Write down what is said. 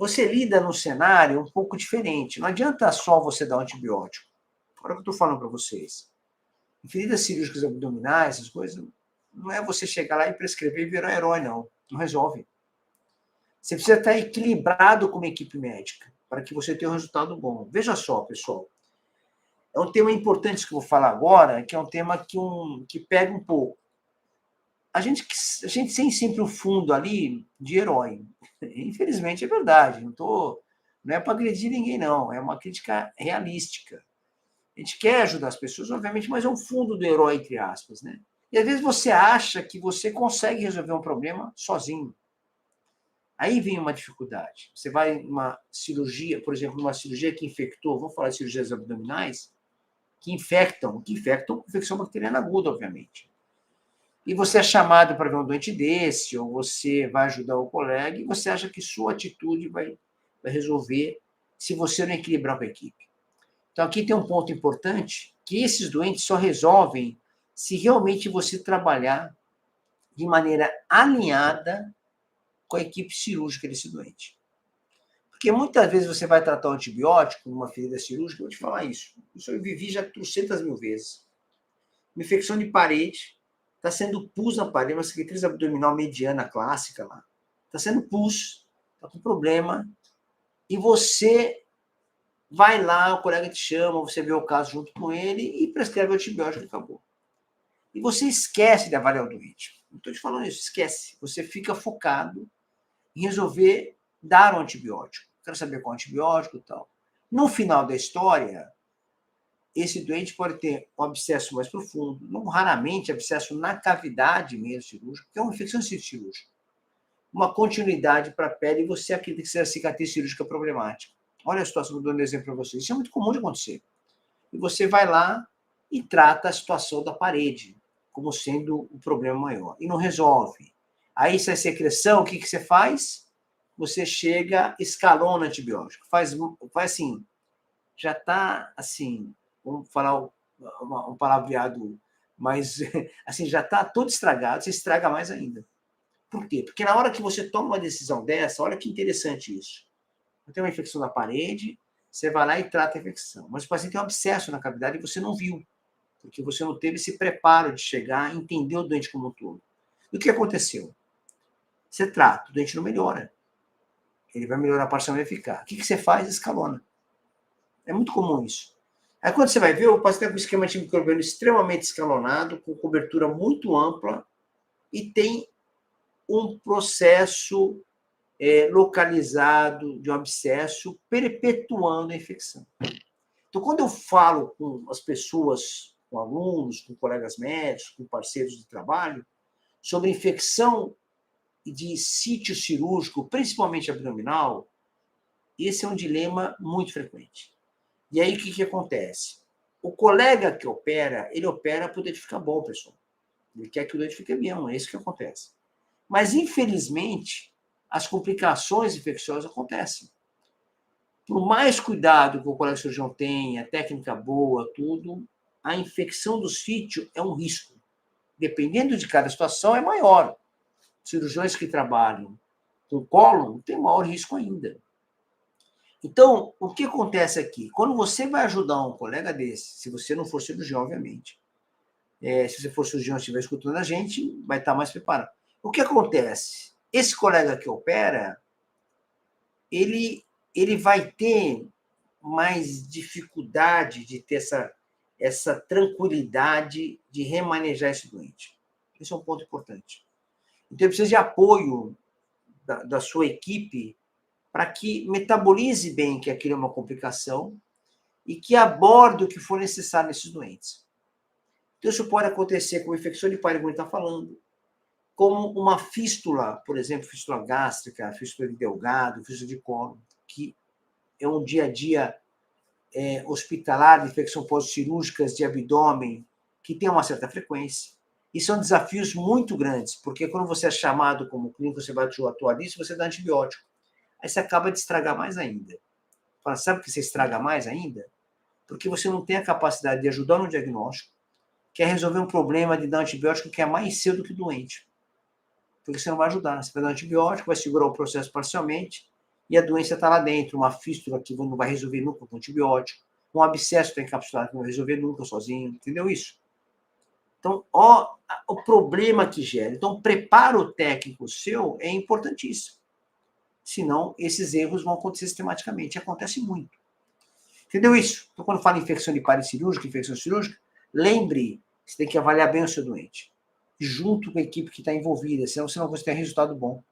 você lida num cenário um pouco diferente. Não adianta só você dar um antibiótico. Agora que eu estou falando para vocês. Em feridas cirúrgicas abdominais, essas coisas, não é você chegar lá e prescrever e virar um herói, não. Não resolve. Você precisa estar equilibrado com uma equipe médica para que você tenha um resultado bom. Veja só, pessoal. É um tema importante que eu vou falar agora, que é um tema que pega um pouco. A gente tem sempre um fundo ali de herói. Infelizmente é verdade. Não é para agredir ninguém, não. É uma crítica realística. A gente quer ajudar as pessoas, obviamente, mas é um fundo do herói, entre aspas, né? E às vezes você acha que você consegue resolver um problema sozinho. Aí vem uma dificuldade. Você vai numa cirurgia, por exemplo, numa cirurgia que infectou, vamos falar de cirurgias abdominais, que infectam infecção bacteriana aguda, obviamente. E você é chamado para ver um doente desse, ou você vai ajudar o colega, e você acha que sua atitude vai resolver se você não equilibrar com a equipe. Então, aqui tem um ponto importante, que esses doentes só resolvem se realmente você trabalhar de maneira alinhada com a equipe cirúrgica desse doente. Porque muitas vezes você vai tratar um antibiótico numa ferida cirúrgica, eu vou te falar isso. Isso eu vivi já 300 mil vezes. Uma infecção de parede, está sendo pus na parede, uma cicatriz abdominal mediana clássica lá. Está sendo pus, está com problema, e você vai lá, o colega te chama, você vê o caso junto com ele e prescreve o antibiótico e acabou. E você esquece de avaliar o doente. Não estou te falando isso, esquece. Você fica focado em resolver dar um antibiótico. Quero saber qual antibiótico e tal. No final da história, esse doente pode ter um abscesso mais profundo, não raramente abscesso na cavidade mesmo cirúrgica, que é uma infecção cirúrgica. Uma continuidade para a pele e você acredita que seja cicatriz cirúrgica problemática. Olha a situação, estou dando um exemplo para vocês. Isso é muito comum de acontecer. E você vai lá e trata a situação da parede como sendo o problema maior. E não resolve. Aí, se é secreção, o que você faz? Você chega, escalona antibiótico. Faz assim, já está assim, vamos falar um palavreado, mas assim, já está todo estragado, você estraga mais ainda. Por quê? Porque na hora que você toma uma decisão dessa, olha que interessante isso. Tem uma infecção na parede, você vai lá e trata a infecção. Mas o paciente tem um abscesso na cavidade e você não viu, porque você não teve esse preparo de chegar e entender o doente como um todo. E o que aconteceu? Você trata, o doente não melhora. Ele vai melhorar parcialmente e ficar. O que você faz? Escalona. É muito comum isso. Aí quando você vai ver, o paciente está com um esquema antimicrobiano extremamente escalonado, com cobertura muito ampla, e tem um processo localizado de um abscesso perpetuando a infecção. Então, quando eu falo com as pessoas, com alunos, com colegas médicos, com parceiros de trabalho, sobre infecção de sítio cirúrgico, principalmente abdominal, esse é um dilema muito frequente. E aí, o que acontece? O colega que opera, ele opera para o doente ficar bom, pessoal. Ele quer que o doente fique bem, é isso que acontece. Mas, infelizmente, as complicações infecciosas acontecem. Por mais cuidado que o colega cirurgião tenha, técnica boa, tudo, a infecção do sítio é um risco. Dependendo de cada situação, é maior. Cirurgiões que trabalham com cólon têm maior risco ainda. Então, o que acontece aqui? Quando você vai ajudar um colega desse, se você não for cirurgião, obviamente, se você for cirurgião e estiver escutando a gente, vai estar mais preparado. O que acontece? Esse colega que opera, ele vai ter mais dificuldade de ter essa tranquilidade de remanejar esse doente. Esse é um ponto importante. Então, ele precisa de apoio da sua equipe para que metabolize bem que aquilo é uma complicação e que aborde o que for necessário nesses doentes. Então, isso pode acontecer com infecção de parede, como ele está falando, como uma fístula, por exemplo, fístula gástrica, fístula de delgado, fístula de colo, que é um dia a dia hospitalar de infecção pós-cirúrgicas de abdômen, que tem uma certa frequência. E são desafios muito grandes, porque quando você é chamado como clínico, você vai atuar nisso, você dá antibiótico. Aí você acaba de estragar mais ainda. Fala, sabe por que você estraga mais ainda? Porque você não tem a capacidade de ajudar no diagnóstico, que é resolver um problema de dar antibiótico que é mais seu do que doente. Porque você não vai ajudar. Você vai dar antibiótico, vai segurar o processo parcialmente, e a doença está lá dentro, uma fístula que não vai resolver nunca com antibiótico, um abscesso está encapsulado que não vai resolver nunca sozinho, entendeu isso? Então, ó, o problema que gera. Então, o preparo técnico seu é importantíssimo. Senão, esses erros vão acontecer sistematicamente. E acontece muito. Entendeu isso? Então, quando fala em infecção de pare cirúrgica, infecção cirúrgica, lembre, você tem que avaliar bem o seu doente. Junto com a equipe que está envolvida, senão você não vai ter resultado bom.